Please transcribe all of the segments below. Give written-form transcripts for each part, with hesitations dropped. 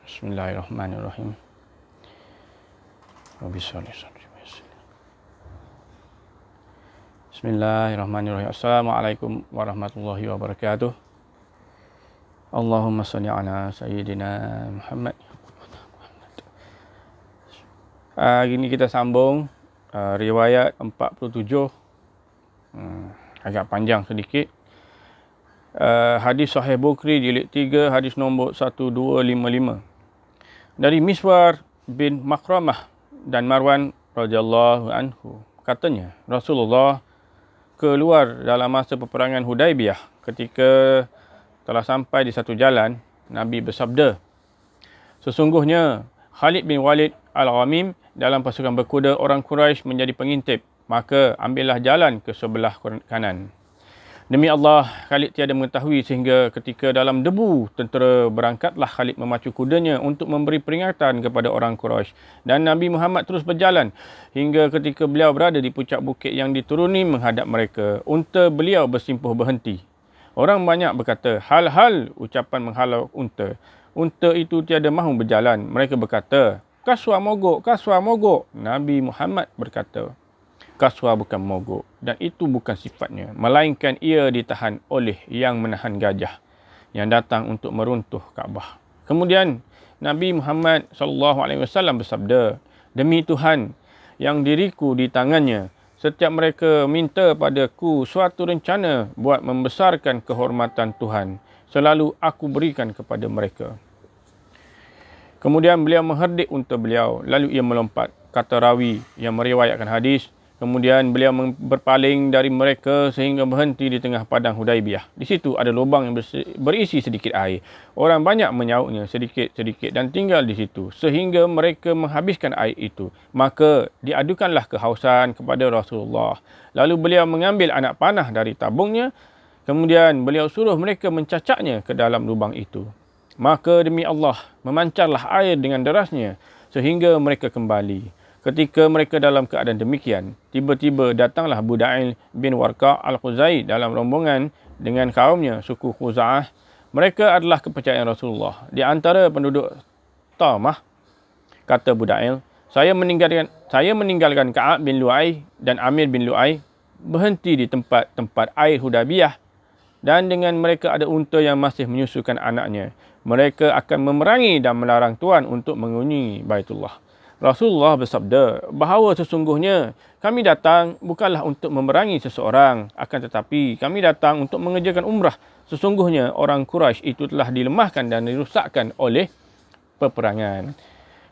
Bismillahirrahmanirrahim. Bismillahirrahmanirrahim. Assalamualaikum warahmatullahi wabarakatuh. Allahumma salli ala Sayyidina Muhammad. Hari ini kita sambung riwayat 47. Agak panjang sedikit. Hadis Sahih Bukhari jilid 3, hadis nombor 1255. Dari Miswar bin Makhramah dan Marwan radhiyallahu anhu. Katanya, Rasulullah keluar dalam masa peperangan Hudaibiyah. Ketika telah sampai di satu jalan, Nabi bersabda, sesungguhnya Khalid bin Walid Al-Ghamim dalam pasukan berkuda orang Quraisy menjadi pengintip, maka ambillah jalan ke sebelah kanan. Demi Allah, Khalid tiada mengetahui sehingga ketika dalam debu tentera berangkatlah Khalid memacu kudanya untuk memberi peringatan kepada orang Quraisy. Dan Nabi Muhammad terus berjalan hingga ketika beliau berada di puncak bukit yang dituruni menghadap mereka. Unta beliau bersimpuh berhenti. Orang banyak berkata, hal-hal ucapan menghalau unta. Unta itu tiada mahu berjalan. Mereka berkata, kaswa mogok, kaswa mogok. Nabi Muhammad berkata, kaswa bukan mogok dan itu bukan sifatnya, melainkan ia ditahan oleh yang menahan gajah yang datang untuk meruntuh Kaabah. Kemudian Nabi Muhammad SAW bersabda, demi Tuhan yang diriku di tangannya, setiap mereka minta padaku suatu rencana buat membesarkan kehormatan Tuhan, selalu aku berikan kepada mereka. Kemudian beliau mengherdik unta beliau, lalu ia melompat. Kata rawi yang meriwayatkan hadis, kemudian beliau berpaling dari mereka sehingga berhenti di tengah padang Hudaibiyah. Di situ ada lubang yang berisi sedikit air. Orang banyak menyautnya sedikit-sedikit dan tinggal di situ sehingga mereka menghabiskan air itu. Maka diadukanlah kehausan kepada Rasulullah. Lalu beliau mengambil anak panah dari tabungnya. Kemudian beliau suruh mereka mencacaknya ke dalam lubang itu. Maka demi Allah, memancarlah air dengan derasnya sehingga mereka kembali. Ketika mereka dalam keadaan demikian, tiba-tiba datanglah Budail bin Warqa' Al-Khuzai dalam rombongan dengan kaumnya, suku Khuza'ah. Mereka adalah kepercayaan Rasulullah. Di antara penduduk Tamah, kata Budail, saya meninggalkan Ka'ab bin Lu'ay dan Amir bin Lu'ay berhenti di tempat air Hudaibiyah, dan dengan mereka ada unta yang masih menyusukan anaknya. Mereka akan memerangi dan melarang Tuhan untuk mengunjungi Baitullah. Rasulullah bersabda bahawa sesungguhnya kami datang bukanlah untuk memerangi seseorang, akan tetapi kami datang untuk mengerjakan umrah. Sesungguhnya orang Quraisy itu telah dilemahkan dan dirosakkan oleh peperangan.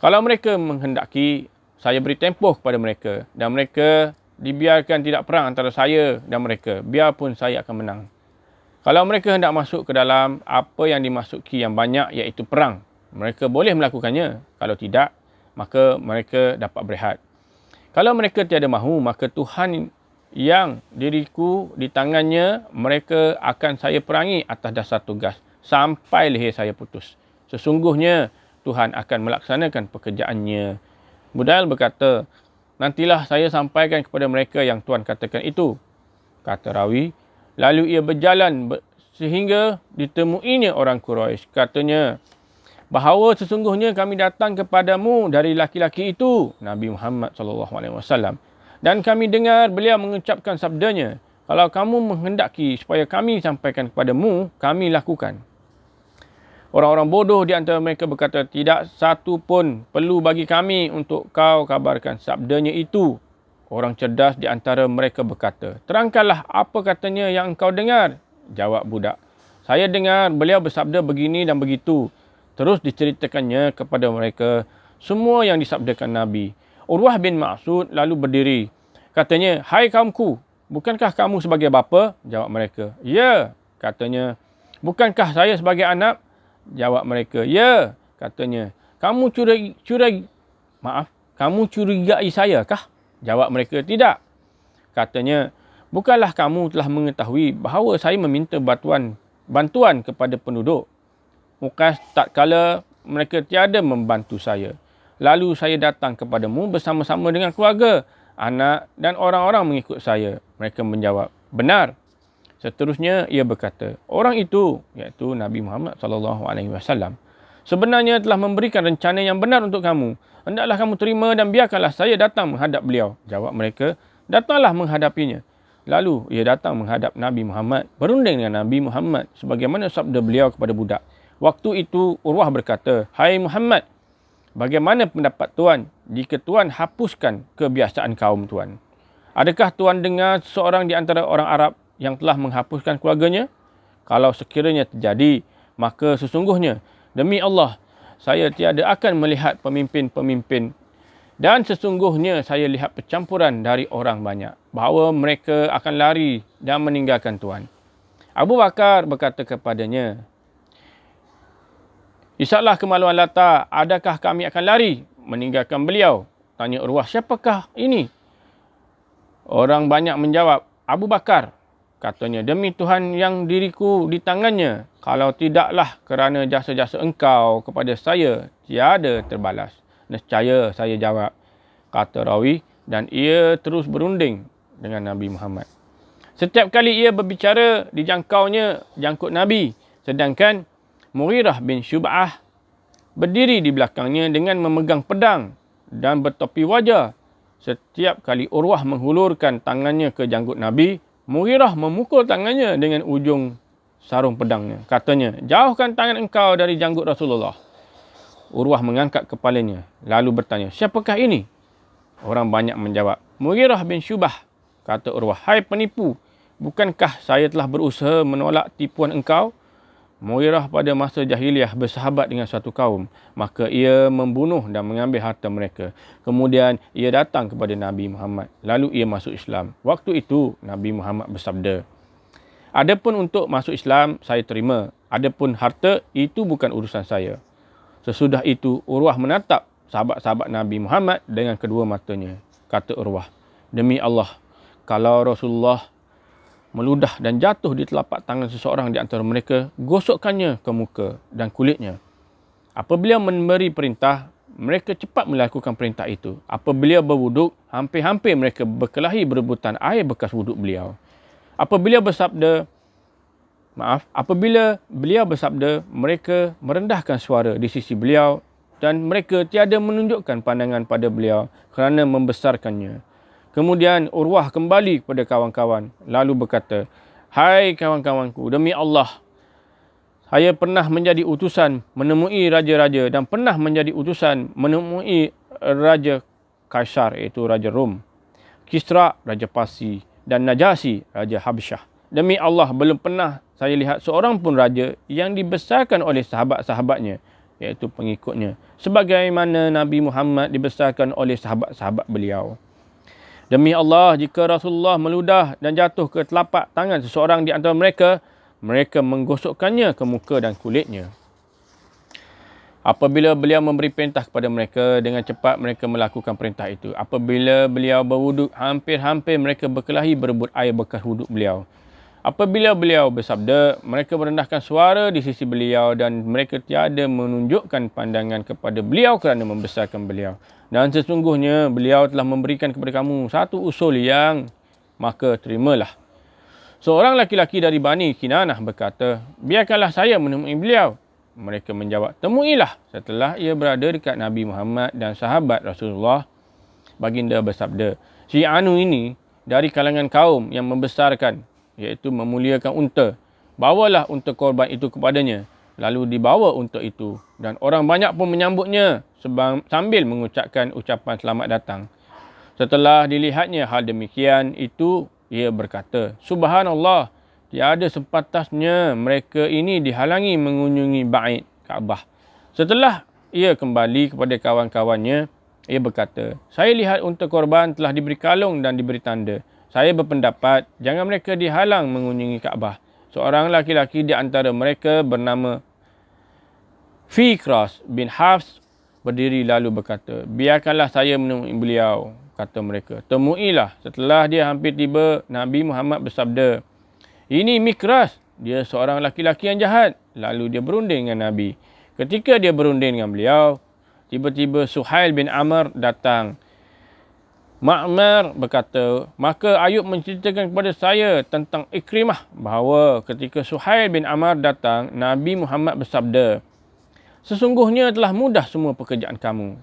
Kalau mereka menghendaki, saya beri tempoh kepada mereka dan mereka dibiarkan tidak perang antara saya dan mereka, biarpun saya akan menang. Kalau mereka hendak masuk ke dalam apa yang dimasuki yang banyak, iaitu perang, mereka boleh melakukannya. Kalau tidak, maka mereka dapat berehat. Kalau mereka tiada mahu, maka Tuhan yang diriku di tangannya, mereka akan saya perangi atas dasar tugas sampai leher saya putus. Sesungguhnya Tuhan akan melaksanakan pekerjaannya. Budail berkata, nantilah saya sampaikan kepada mereka yang Tuhan katakan itu. Kata rawi, lalu ia berjalan sehingga ditemuinya orang Quraisy. Katanya, bahawa sesungguhnya kami datang kepadamu dari laki-laki itu, Nabi Muhammad SAW. Dan kami dengar beliau mengucapkan sabdanya, kalau kamu menghendaki supaya kami sampaikan kepadamu, kami lakukan. Orang-orang bodoh di antara mereka berkata, tidak satu pun perlu bagi kami untuk kau kabarkan sabdanya itu. Orang cerdas di antara mereka berkata, terangkanlah apa katanya yang engkau dengar. Jawab budak, saya dengar beliau bersabda begini dan begitu. Terus diceritakannya kepada mereka semua yang disabdakan Nabi. Urwah bin Mas'ud lalu berdiri. Katanya, hai kaumku, bukankah kamu sebagai bapa? Jawab mereka, ya. Katanya, bukankah saya sebagai anak? Jawab mereka, ya. Katanya, kamu curigai saya kah? Jawab mereka, tidak. Katanya, bukanlah kamu telah mengetahui bahawa saya meminta bantuan kepada penduduk, mukas tatkala mereka tiada membantu saya. Lalu saya datang kepadamu bersama-sama dengan keluarga, anak dan orang-orang mengikut saya. Mereka menjawab, benar. Seterusnya ia berkata, orang itu, iaitu Nabi Muhammad SAW, Sebenarnya telah memberikan rencana yang benar untuk kamu. Hendaklah kamu terima dan biarkanlah saya datang menghadap beliau. Jawab mereka, datanglah menghadapinya. Lalu ia datang menghadap Nabi Muhammad, berunding dengan Nabi Muhammad sebagaimana sabda beliau kepada budak. Waktu itu Urwah berkata, "Hai Muhammad, bagaimana pendapat tuan jika tuan hapuskan kebiasaan kaum tuan? Adakah tuan dengar seorang di antara orang Arab yang telah menghapuskan keluarganya? Kalau sekiranya terjadi, maka sesungguhnya demi Allah, saya tiada akan melihat pemimpin-pemimpin dan sesungguhnya saya lihat percampuran dari orang banyak, bahawa mereka akan lari dan meninggalkan Tuan." Abu Bakar berkata kepadanya, "Isaklah kemaluan Lata, adakah kami akan lari meninggalkan beliau?" Tanya Urwah, "Siapakah ini?" Orang banyak menjawab, "Abu Bakar." Katanya, "Demi Tuhan yang diriku di tangannya, kalau tidaklah kerana jasa-jasa engkau kepada saya, tiada terbalas." "Nescaya," saya jawab, kata rawi, dan ia terus berunding dengan Nabi Muhammad. Setiap kali ia berbicara, dijangkaunya jangkut Nabi. Sedangkan Mughirah bin Syub'ah berdiri di belakangnya dengan memegang pedang dan bertopi wajah. Setiap kali Urwah menghulurkan tangannya ke janggut Nabi, Mughirah memukul tangannya dengan ujung sarung pedangnya. Katanya, "Jauhkan tangan engkau dari janggut Rasulullah." Urwah mengangkat kepalanya, lalu bertanya, "Siapakah ini?" Orang banyak menjawab, "Mughirah bin Syubah." Kata Urwah, "Hai penipu, bukankah saya telah berusaha menolak tipuan engkau?" Mughirah pada masa jahiliah bersahabat dengan satu kaum, maka ia membunuh dan mengambil harta mereka. Kemudian ia datang kepada Nabi Muhammad, lalu ia masuk Islam. Waktu itu Nabi Muhammad bersabda, "Adapun untuk masuk Islam, saya terima. Adapun harta, itu bukan urusan saya." Sesudah itu, Urwah menatap sahabat-sahabat Nabi Muhammad dengan kedua matanya. Kata Urwah, "Demi Allah, kalau Rasulullah meludah dan jatuh di telapak tangan seseorang di antara mereka, gosokkannya ke muka dan kulitnya. Apabila memberi perintah, mereka cepat melakukan perintah itu. Apabila berwuduk, hampir-hampir mereka berkelahi berebutan air bekas wuduk beliau. Apabila beliau bersabda, mereka merendahkan suara di sisi beliau dan mereka tiada menunjukkan pandangan pada beliau kerana membesarkannya. Kemudian Urwah kembali kepada kawan-kawan lalu berkata, "Hai kawan-kawanku, demi Allah, saya pernah menjadi utusan menemui raja-raja dan pernah menjadi utusan menemui Raja Kaisar, iaitu Raja Rom, Kisra, Raja Parsi, dan Najasyi, Raja Habsyah. Demi Allah, belum pernah saya lihat seorang pun raja yang dibesarkan oleh sahabat-sahabatnya, iaitu pengikutnya, sebagaimana Nabi Muhammad dibesarkan oleh sahabat-sahabat beliau. Demi Allah, jika Rasulullah meludah dan jatuh ke telapak tangan seseorang di antara mereka, mereka menggosokkannya ke muka dan kulitnya. Apabila beliau memberi perintah kepada mereka, dengan cepat mereka melakukan perintah itu. Apabila beliau berwuduk, hampir-hampir mereka berkelahi berebut air bekas wuduk beliau. Apabila beliau bersabda, mereka merendahkan suara di sisi beliau dan mereka tiada menunjukkan pandangan kepada beliau kerana membesarkan beliau. Dan sesungguhnya beliau telah memberikan kepada kamu satu usul yang maka terimalah. Seorang laki-laki dari Bani Kinanah berkata, "Biarkanlah saya menemui beliau." Mereka menjawab, "Temuilah." Setelah ia berada dekat Nabi Muhammad dan sahabat Rasulullah, baginda bersabda, "Si Anu ini dari kalangan kaum yang membesarkan, iaitu memuliakan unta. Bawalah unta korban itu kepadanya." Lalu dibawa unta itu dan orang banyak pun menyambutnya sambil mengucapkan ucapan selamat datang. Setelah dilihatnya hal demikian itu, ia berkata, "Subhanallah, tiada sepantasnya mereka ini dihalangi mengunjungi bait Kaabah." Setelah ia kembali kepada kawan-kawannya, ia berkata, "Saya lihat unta korban telah diberi kalung dan diberi tanda. Saya berpendapat, jangan mereka dihalang mengunjungi Kaabah." Seorang laki-laki di antara mereka bernama Fikras bin Hafs berdiri lalu berkata, "Biarkanlah saya menemui beliau." Kata mereka, "Temuilah." Setelah dia hampir tiba, Nabi Muhammad bersabda, "Ini Mikras, dia seorang laki-laki yang jahat." Lalu dia berunding dengan Nabi. Ketika dia berunding dengan beliau, tiba-tiba Suhail bin Amr datang. Ma'mar berkata, "Maka Ayub menceritakan kepada saya tentang Ikrimah bahawa ketika Suhail bin Amr datang, Nabi Muhammad bersabda, Sesungguhnya telah mudah semua pekerjaan kamu.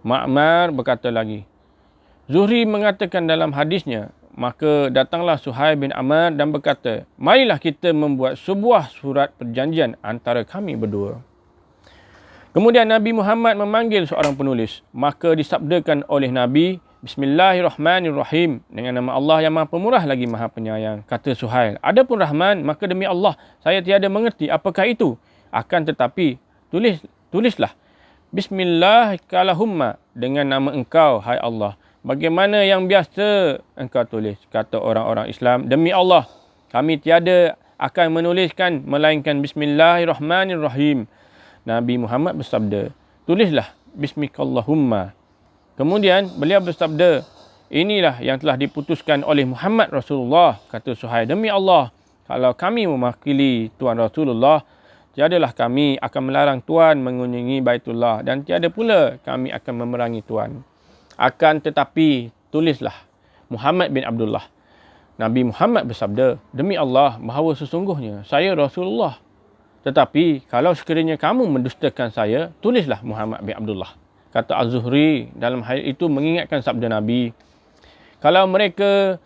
Ma'mar berkata lagi. Zuhri mengatakan dalam hadisnya, maka datanglah Suhail bin Amr dan berkata, marilah kita membuat sebuah surat perjanjian antara kami berdua. Kemudian Nabi Muhammad memanggil seorang penulis. Maka disabdakan oleh Nabi, Bismillahirrahmanirrahim. Dengan nama Allah yang maha pemurah lagi maha penyayang. Kata Suhail, adapun Rahman, maka demi Allah, saya tiada mengerti apakah itu. Akan tetapi, tulislah. Bismillahirrahmanirrahim. Dengan nama engkau, hai Allah. Bagaimana yang biasa engkau tulis? Kata orang-orang Islam, demi Allah, kami tiada akan menuliskan melainkan Bismillahirrahmanirrahim. Nabi Muhammad bersabda, tulislah Bismikallahumma. Kemudian beliau bersabda, inilah yang telah diputuskan oleh Muhammad Rasulullah. Kata Suhail, demi Allah, kalau kami mewakili Tuan Rasulullah, tiadalah kami akan melarang Tuan mengunjungi Baitullah dan tiada pula kami akan memerangi Tuan. Akan tetapi, tulislah Muhammad bin Abdullah. Nabi Muhammad bersabda, demi Allah, bahawa sesungguhnya saya Rasulullah. Tetapi, kalau sekiranya kamu mendustakan saya, tulislah Muhammad bin Abdullah. Kata Az-Zuhri dalam hal itu mengingatkan sabda Nabi. Kalau mereka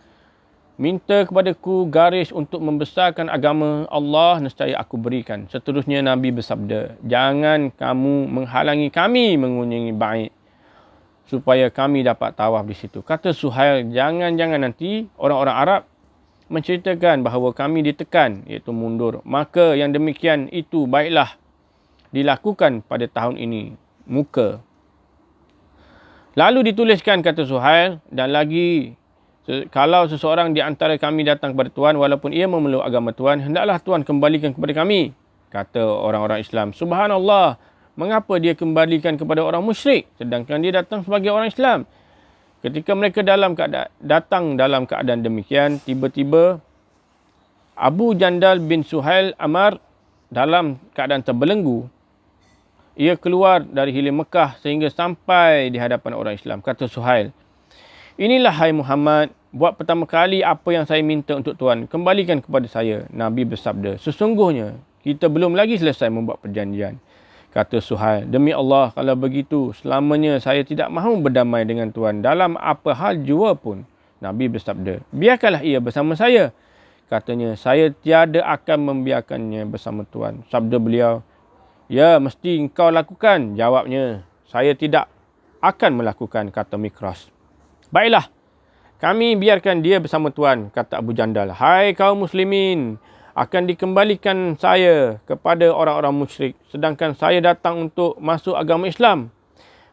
minta kepadaku garis untuk membesarkan agama Allah, nescaya aku berikan. Seterusnya Nabi bersabda, jangan kamu menghalangi kami mengunjungi bait, supaya kami dapat tawaf di situ. Kata Suhail, jangan-jangan nanti orang-orang Arab menceritakan bahawa kami ditekan, iaitu mundur. Maka yang demikian itu baiklah dilakukan pada tahun ini, muka. Lalu dituliskan, kata Suhail, dan lagi, kalau seseorang di antara kami datang kepada Tuan, walaupun ia memeluk agama Tuan, hendaklah Tuan kembalikan kepada kami. Kata orang-orang Islam, subhanallah, mengapa dia kembalikan kepada orang musyrik sedangkan dia datang sebagai orang Islam? Ketika mereka datang dalam keadaan demikian, tiba-tiba Abu Jandal bin Suhail Amr dalam keadaan terbelenggu. Ia keluar dari hilir Mekah sehingga sampai di hadapan orang Islam. Kata Suhail, inilah hai Muhammad, buat pertama kali apa yang saya minta untuk Tuan, kembalikan kepada saya. Nabi bersabda, sesungguhnya kita belum lagi selesai membuat perjanjian. Kata Suhail, demi Allah, kalau begitu, selamanya saya tidak mahu berdamai dengan Tuan dalam apa hal jua pun. Nabi bersabda, biarkanlah ia bersama saya. Katanya, saya tiada akan membiarkannya bersama Tuan. Sabda beliau, ya, mesti engkau lakukan. Jawabnya, saya tidak akan melakukan, kata Mikras. Baiklah, kami biarkan dia bersama Tuan, kata Abu Jandal. Hai kaum muslimin, akan dikembalikan saya kepada orang-orang musyrik, sedangkan saya datang untuk masuk agama Islam.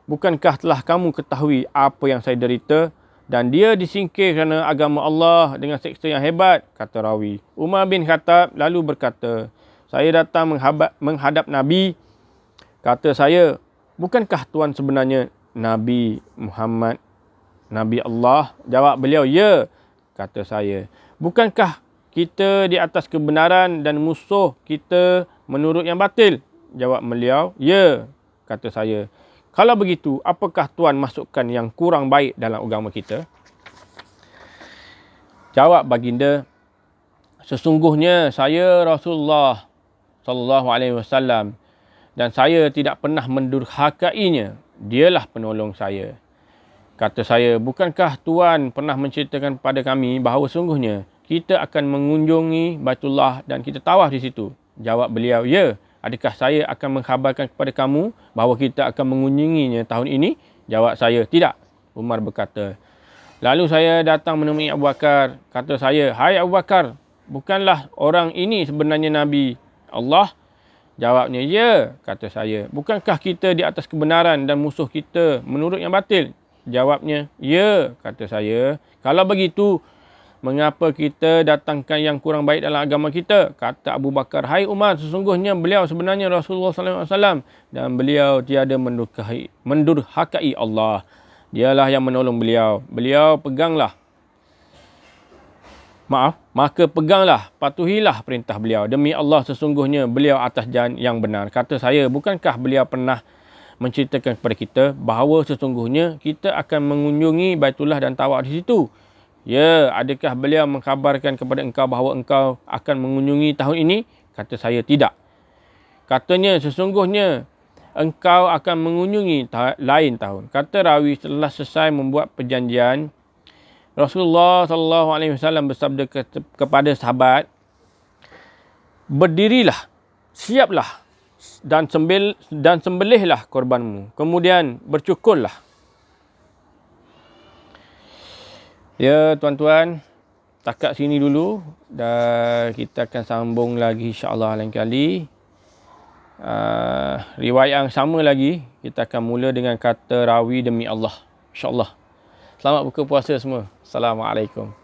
Bukankah telah kamu ketahui apa yang saya derita? Dan dia disingkir kerana agama Allah dengan seksa yang hebat, kata rawi. Umar bin Khattab lalu berkata, saya datang menghadap Nabi. Kata saya, bukankah Tuan sebenarnya Nabi Muhammad, Nabi Allah? Jawab beliau, ya. Kata saya, bukankah kita di atas kebenaran dan musuh kita menurut yang batil? Jawab beliau, ya. Kata saya, kalau begitu, apakah Tuan masukkan yang kurang baik dalam agama kita? Jawab baginda, sesungguhnya saya Rasulullah sallallahu alaihi wasallam dan saya tidak pernah mendurhakainya. Dialah penolong saya. Kata saya, bukankah Tuan pernah menceritakan pada kami bahawa sungguhnya kita akan mengunjungi Baitullah dan kita tawaf di situ? Jawab beliau, ya. Adakah saya akan mengkhabarkan kepada kamu bahawa kita akan mengunjunginya tahun ini? Jawab saya, tidak. Umar berkata, lalu saya datang menemui Abu Bakar. Kata saya, hai Abu Bakar, bukanlah orang ini sebenarnya Nabi Allah? Jawabnya, ya. Kata saya, bukankah kita di atas kebenaran dan musuh kita menurut yang batil? Jawabnya, ya. Kata saya, kalau begitu, mengapa kita datangkan yang kurang baik dalam agama kita? Kata Abu Bakar, hai Umar, sesungguhnya beliau sebenarnya Rasulullah SAW dan beliau tiada mendurhakai Allah. Dialah yang menolong beliau. Maka peganglah, patuhilah perintah beliau. Demi Allah, sesungguhnya beliau atas jalan yang benar. Kata saya, bukankah beliau pernah menceritakan kepada kita bahawa sesungguhnya kita akan mengunjungi Baitullah dan tawaf di situ? Ya, adakah beliau mengkhabarkan kepada engkau bahawa engkau akan mengunjungi tahun ini? Kata saya, tidak. Katanya sesungguhnya engkau akan mengunjungi lain tahun. Kata rawi setelah selesai membuat perjanjian, Rasulullah SAW bersabda kepada sahabat, berdirilah, siaplah dan sembelihlah korbanmu. Kemudian bercukurlah. Ya tuan-tuan, takat sini dulu dan kita akan sambung lagi insya-Allah lain kali. Riwayat yang sama lagi, kita akan mula dengan kata rawi demi Allah, insya-Allah. Selamat buka puasa semua. Assalamualaikum.